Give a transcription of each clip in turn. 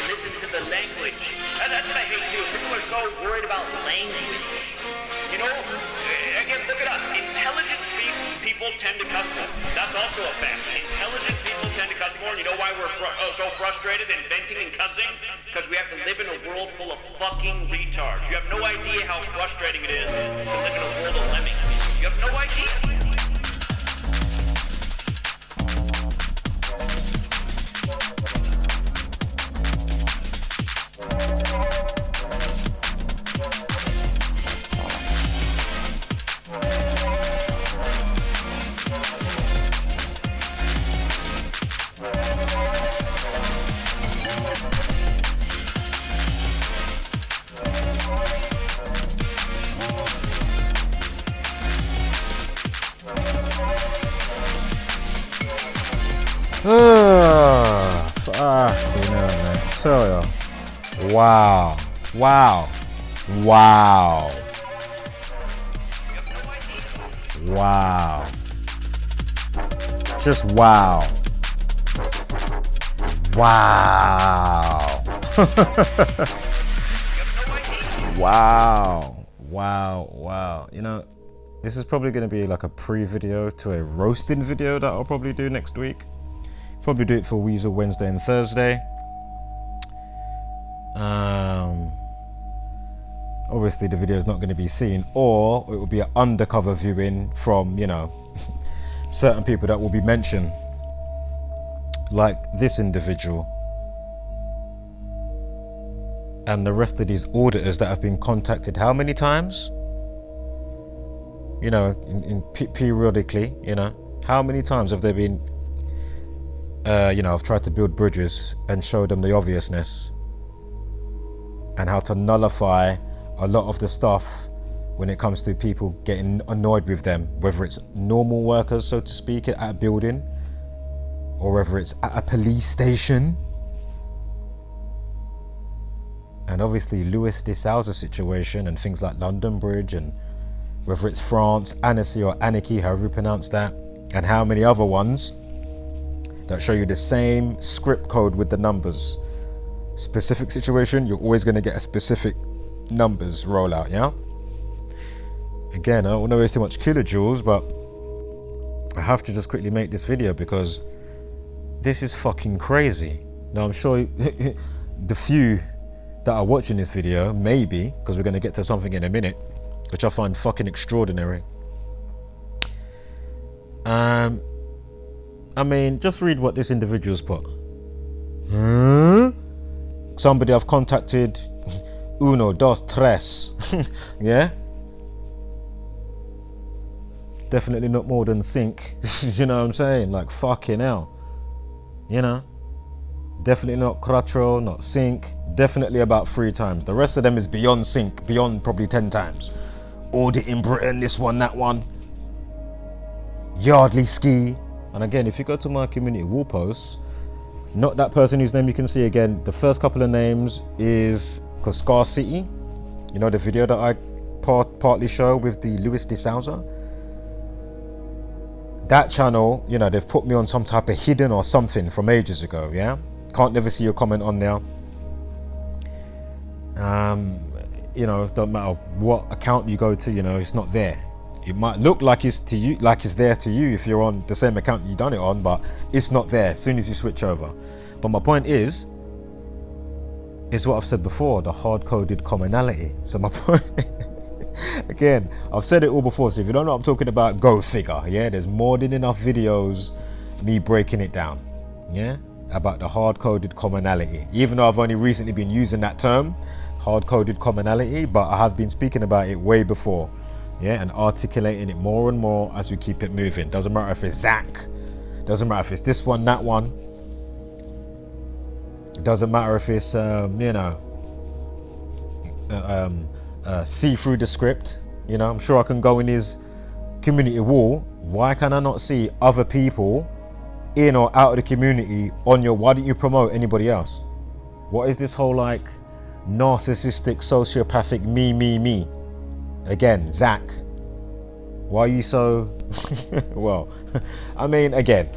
Listen to the language. That's what I hate too. People are so worried about language. You know, again, look it up. Intelligent people tend to cuss more. That's also a fact. Intelligent people tend to cuss more. And you know why we're so frustrated and venting and cussing? Because we have to live in a world full of fucking retards. You have no idea how frustrating it is to live in a world of lemmings. You have no idea. Fucking hell, man. I tell ya. Wow. Wow. Wow. Wow. Just wow. Wow. Wow. Wow. Wow. You know, this is probably going to be like a pre-video to a roasting video that I'll probably do next week. Probably do it for Weasel Wednesday and Thursday. Obviously the video is not going to be seen, or it will be an undercover viewing from, you know, certain people that will be mentioned, like this individual and the rest of these auditors that have been contacted how many times, you know, periodically, you know, how many times have they been you know, I've tried to build bridges and show them the obviousness and how to nullify a lot of the stuff when it comes to people getting annoyed with them, whether it's normal workers, so to speak, at a building, or whether it's at a police station. And obviously Louis de Souza situation and things like London Bridge, and whether it's France, Annecy or Anarchy, however you pronounce that, and how many other ones that show you the same script code with the numbers. Specific situation, you're always going to get a specific numbers rollout, yeah? Again, I don't want to waste too much kilojoules, but I have to just quickly make this video because this is fucking crazy. Now I'm sure the few that are watching this video, maybe, because we're going to get to something in a minute, which I find fucking extraordinary. I mean, just read what this individual's put. Somebody I've contacted, uno, dos, tres. Yeah? Definitely not more than sync. You know what I'm saying? Like, fucking hell. You know? Definitely not quattro, not sync. Definitely about 3 times. The rest of them is beyond sync, beyond probably 10 times. Audit in Britain, this one, that one. Yardley ski. And again, if you go to my community wall posts, not that person whose name you can see again, the first couple of names is Scar City, you know, the video that I partly show with the Louis de Souza. That channel, you know, they've put me on some type of hidden or something from ages ago, yeah? Can't never see your comment on there. You know, don't matter what account you go to, you know, it's not there. It might look like it's to you, like it's there to you if you're on the same account you've done it on, but it's not there as soon as you switch over. But my point is what I've said before, the hard-coded commonality. So my point, again, I've said it all before, so if you don't know what I'm talking about, go figure, yeah? There's more than enough videos, me breaking it down, yeah? About the hard-coded commonality. Even though I've only recently been using that term, hard-coded commonality, but I have been speaking about it way before. Yeah, and articulating it more and more as we keep it moving. Doesn't matter if it's Zach, doesn't matter if it's this one, that one. It doesn't matter if it's you know, see through the script. You know, I'm sure I can go in his community wall. Why can I not see other people in or out of the community on your? Why don't you promote anybody else? What is this whole like narcissistic, sociopathic me? Again, Zach. Why are you so well, I mean, again,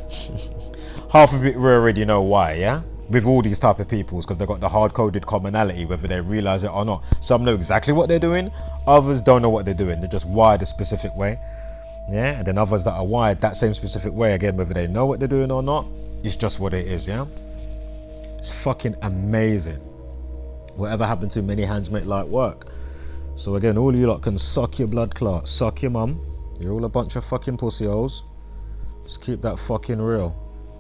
half of it we already know why, yeah, with all these type of peoples, because they've got the hard-coded commonality, whether they realize it or not. Some know exactly what they're doing, others don't know what they're doing. They're just wired a specific way, yeah, and then others that are wired that same specific way, again, whether they know what they're doing or not, it's just what it is, yeah. It's fucking amazing. Whatever happened to many hands make light work. So again, all you lot can suck your blood clot, suck your mum. You're all a bunch of fucking pussy holes. Just keep that fucking real.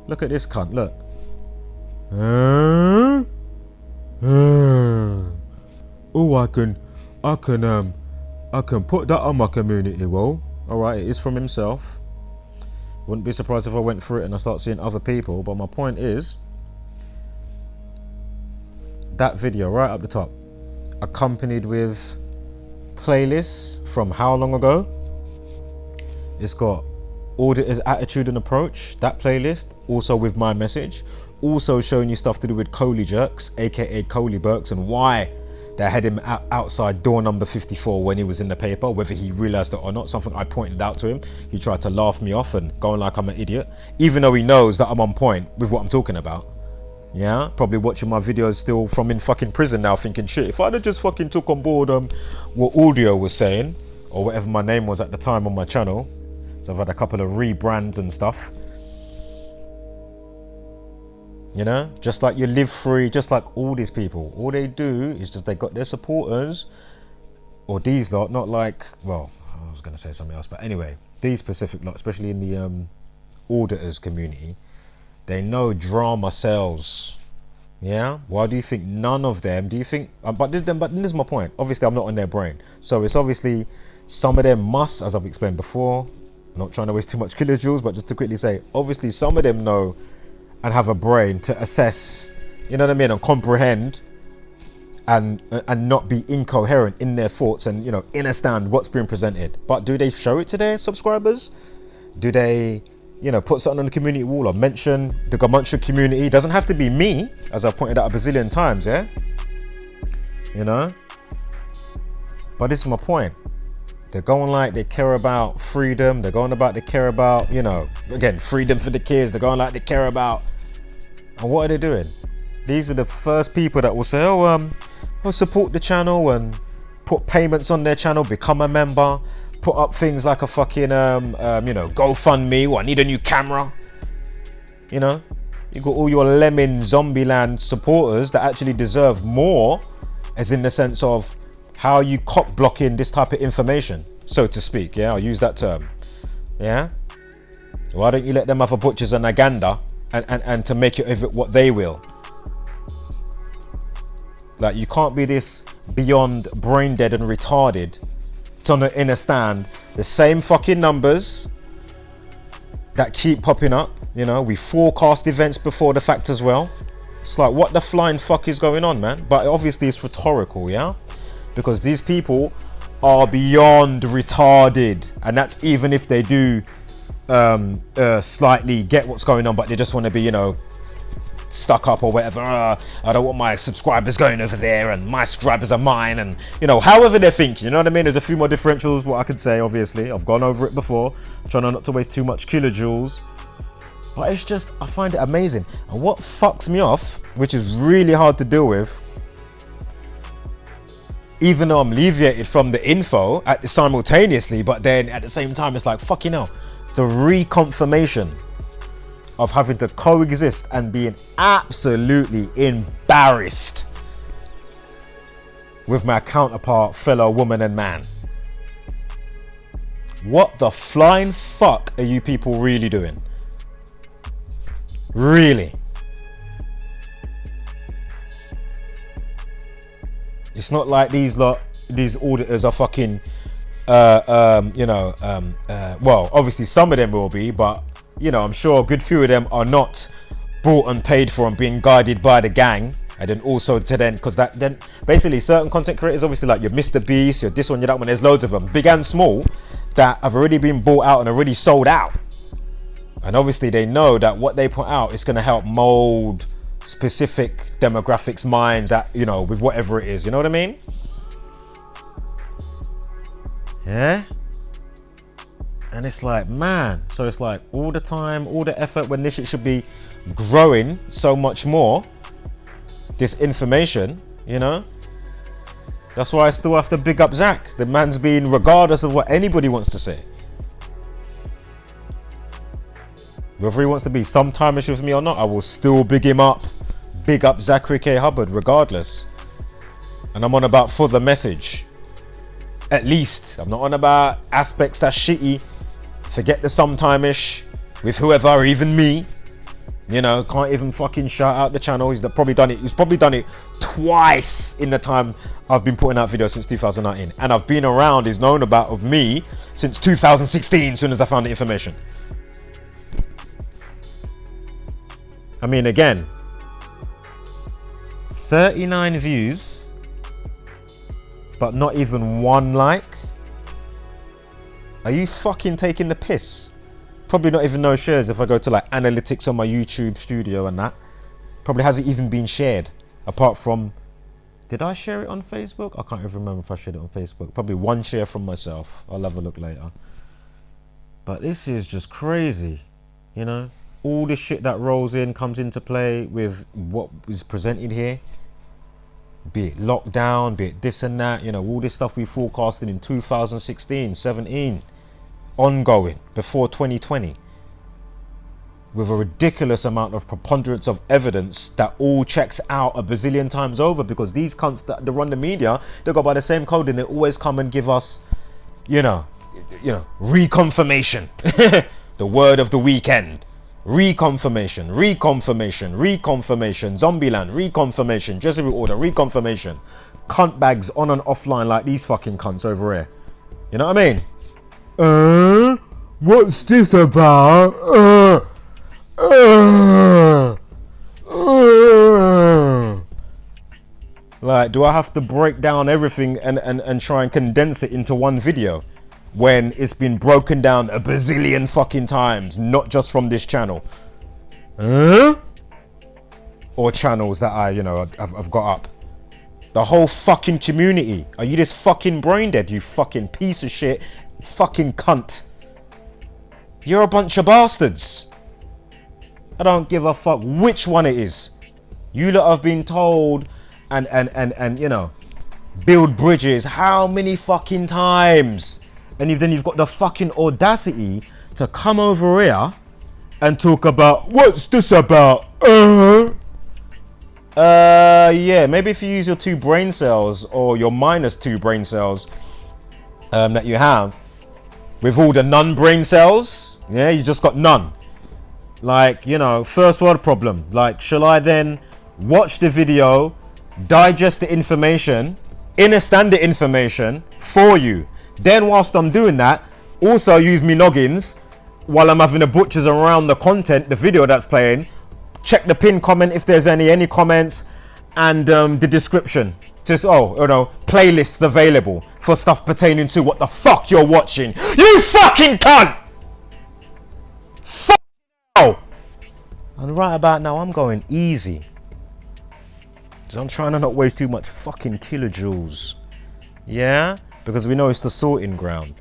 Look at this cunt, look. Oh, I can put that on my community. Well, alright, it is from himself. Wouldn't be surprised if I went through it and I start seeing other people, but my point is, that video right up the top, accompanied with playlists from how long ago? It's got Auditor's Attitude and Approach, that playlist, also with my message, also showing you stuff to do with Coley Jerks, aka Coley Burks, and why they had him outside door number 54 when he was in the paper, whether he realized it or not. Something I pointed out to him. He tried to laugh me off and going like I'm an idiot, even though he knows that I'm on point with what I'm talking about. Yeah, probably watching my videos still from in fucking prison now, thinking, shit, if I'd have just fucking took on board what Audio was saying, or whatever my name was at the time on my channel. So I've had a couple of rebrands and stuff. You know, just like you live free, just like all these people, all they do is just they got their supporters, or these lot, not like, well, I was going to say something else, but anyway, these specific lot, especially in the auditors community, they know drama sells. Yeah, why do you think none of them, do you think, but this is my point, obviously I'm not on their brain, so it's obviously some of them must, as I've explained before, not trying to waste too much kilojoules, but just to quickly say, obviously some of them know and have a brain to assess, you know what I mean, and comprehend and not be incoherent in their thoughts and, you know, understand what's being presented. But do they show it to their subscribers? Do they, you know, put something on the community wall or mention the Gamuncha community? It doesn't have to be me, as I've pointed out a bazillion times, yeah? You know? But this is my point. They're going like they care about freedom. They're going about they care about, you know, again, freedom for the kids. They're going like they care about. And what are they doing? These are the first people that will say, oh, I'll support the channel and put payments on their channel, become a member, put up things like a fucking, you know, GoFundMe, or I need a new camera. You know, you got all your lemon Zombieland supporters that actually deserve more, as in the sense of, how are you cock blocking this type of information, so to speak? Yeah, I'll use that term. Yeah, why don't you let them have a butchers and aganda and to make it of it what they will? Like, you can't be this beyond brain dead and retarded to not understand the same fucking numbers that keep popping up. You know, we forecast events before the fact as well. It's like, what the flying fuck is going on, man? But obviously it's rhetorical, yeah, because these people are beyond retarded, and that's even if they do slightly get what's going on, but they just want to be, you know, stuck up or whatever. I don't want my subscribers going over there, and my subscribers are mine, and, you know, however they're thinking, you know what I mean? There's a few more differentials what I could say. Obviously I've gone over it before, trying not to waste too much kilojoules, but it's just, I find it amazing. And what fucks me off, which is really hard to deal with, even though I'm alleviated from the info simultaneously, but then at the same time it's like, fucking hell, the reconfirmation of having to coexist and being absolutely embarrassed with my counterpart, fellow woman and man. What the flying fuck are you people really doing? Really? It's not like these auditors are fucking, well, obviously some of them will be, but, you know, I'm sure a good few of them are not bought and paid for and being guided by the gang. And then also to then, because that then basically certain content creators, obviously like your Mr. Beast, your this one, your that one, there's loads of them, big and small, that have already been bought out and already sold out. And obviously they know that what they put out is going to help mold specific demographics, minds, that, you know, with whatever it is, you know what I mean? Yeah. And it's like, man, so it's like all the time, all the effort when this shit should be growing so much more, this information, you know. That's why I still have to big up Zach. The man's been, regardless of what anybody wants to say. Whether he wants to be sometime-ish with me or not, I will still big him up. Big up Zachary K. Hubbard, regardless. And I'm on about for the message. At least. I'm not on about aspects that's shitty. Forget the sometime-ish with whoever, even me. You know, can't even fucking shout out the channel. He's probably done it twice in the time I've been putting out videos since 2019. And I've been around, he's known about of me since 2016, as soon as I found the information. I mean, again, 39 views, but not even one like. Are you fucking taking the piss? Probably not even no shares if I go to like analytics on my YouTube studio and that. Probably hasn't even been shared. Apart from, did I share it on Facebook? I can't even remember if I shared it on Facebook. Probably one share from myself. I'll have a look later. But this is just crazy, you know? All the shit that rolls in comes into play with what is presented here. Be it lockdown, be it this and that, you know, all this stuff we forecasted in 2016, 17, ongoing before 2020, with a ridiculous amount of preponderance of evidence that all checks out a bazillion times over, because these cunts that run the media, they go by the same code and they always come and give us, you know, reconfirmation. The word of the weekend. Reconfirmation, Zombieland, Reconfirmation, Jesuit order, Reconfirmation. Cunt bags on and offline like these fucking cunts over here. You know what I mean? What's this about? Like, do I have to break down everything and try and condense it into one video? When it's been broken down a bazillion fucking times, not just from this channel. Or channels that I, you know, I've got up. The whole fucking community. Are you this fucking brain dead, you fucking piece of shit, fucking cunt? You're a bunch of bastards. I don't give a fuck which one it is. You lot have been told and you know, build bridges how many fucking times? And then you've got the fucking audacity to come over here and talk about, what's this about? Yeah, maybe if you use your 2 brain cells or your -2 brain cells that you have, with all the none brain cells, yeah, you just got none. Like, you know, first world problem. Like, shall I then watch the video, digest the information, understand the information for you? Then whilst I'm doing that, also use me noggins while I'm having the butchers around the content, the video that's playing. Check the pinned comment if there's any comments, and the description. Just, playlists available for stuff pertaining to what the fuck you're watching. You fucking cunt! Fuck you! And right about now, I'm going easy. So I'm trying to not waste too much fucking kilojoules. Yeah? Because we know it's the sorting ground.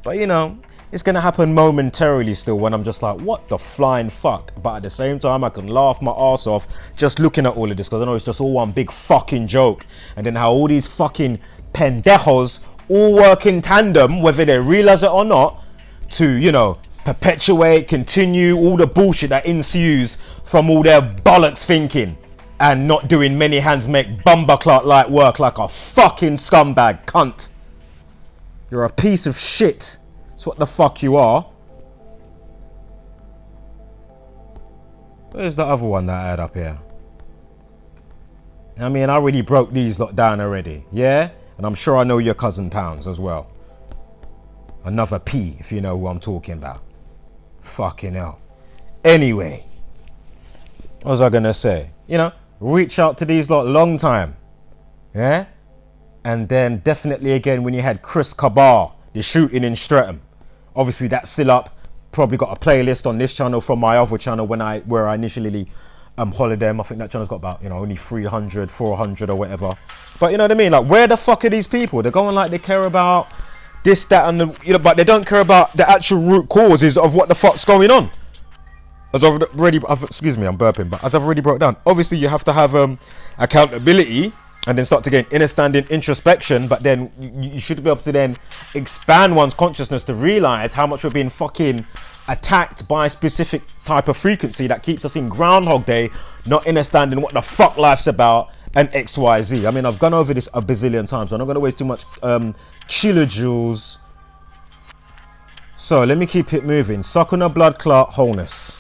But you know, it's gonna happen momentarily still when I'm just like, what the flying fuck? But at the same time, I can laugh my ass off just looking at all of this, because I know it's just all one big fucking joke. And then how all these fucking pendejos all work in tandem, whether they realize it or not, to, you know, perpetuate, continue all the bullshit that ensues from all their bollocks thinking and not doing many hands make bumberclot like work like a fucking scumbag cunt. You're a piece of shit. That's what the fuck you are. Where's the other one that I had up here? I mean, I already broke these lot down already. Yeah? And I'm sure I know your cousin Pounds as well. Another P, if you know who I'm talking about. Fucking hell. Anyway. What was I gonna say? You know, reach out to these lot long time. Yeah? And then definitely again when you had Chris Kabar, the shooting in Streatham. Obviously that's still up. Probably got a playlist on this channel from my other channel where I initially hollered them. I think that channel's got about, you know, only 300, 400 or whatever. But you know what I mean? Like, where the fuck are these people? They're going like they care about this, that, and the, you know, but they don't care about the actual root causes of what the fuck's going on. Excuse me, I'm burping, but as I've already brought down, obviously you have to have accountability and then start to gain understanding, introspection, but then you should be able to then expand one's consciousness to realize how much we're being fucking attacked by a specific type of frequency that keeps us in Groundhog Day, not understanding what the fuck life's about, and XYZ. I mean, I've gone over this a bazillion times, so I'm not going to waste too much kilojoules. So let me keep it moving. Suck on a blood clot wholeness.